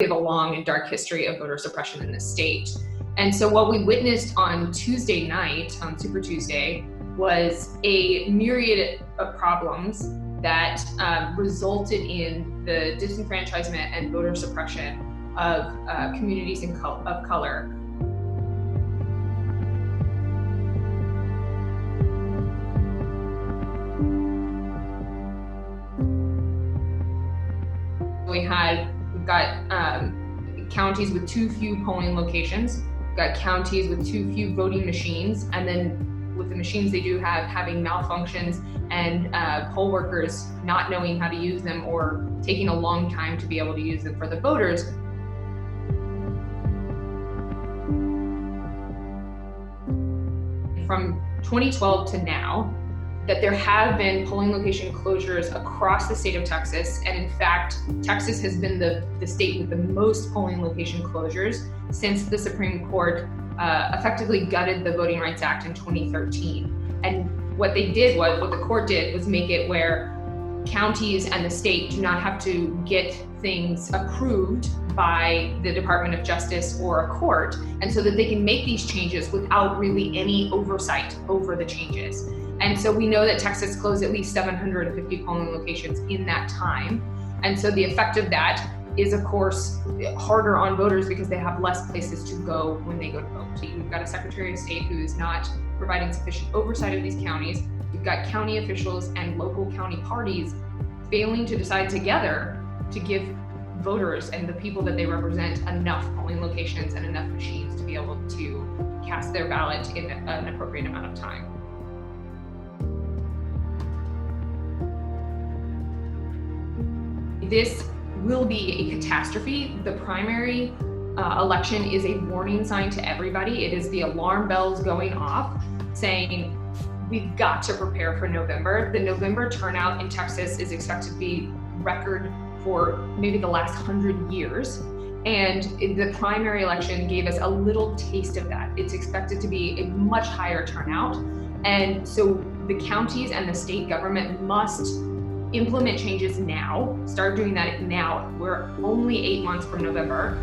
We have a long and dark history of voter suppression in this state. And so what we witnessed on Tuesday night, on Super Tuesday, was a myriad of problems that resulted in the disenfranchisement and voter suppression of communities of color. We've got counties with too few polling locations, we've got counties with too few voting machines, and then with the machines they do have, having malfunctions and poll workers not knowing how to use them or taking a long time to be able to use them for the voters. From 2012 to now, that there have been polling location closures across the state of Texas. And in fact, Texas has been the state with the most polling location closures since the Supreme Court effectively gutted the Voting Rights Act in 2013. And what the court did was make it where counties and the state do not have to get things approved by the Department of Justice or a court, and so that they can make these changes without really any oversight over the changes. And so we know that Texas closed at least 750 polling locations in that time. And so the effect of that is, of course, harder on voters because they have less places to go when they go to vote. You've got a Secretary of State who is not providing sufficient oversight of these counties. You've got county officials and local county parties failing to decide together to give voters and the people that they represent enough polling locations and enough machines to be able to cast their ballot in an appropriate amount of time. This will be a catastrophe. The primary election is a warning sign to everybody. It is the alarm bells going off saying we've got to prepare for November. The November turnout in Texas is expected to be record for maybe the last 100 years. And the primary election gave us a little taste of that. It's expected to be a much higher turnout. And so the counties and the state government must implement changes now, start doing that now. We're only 8 months from November.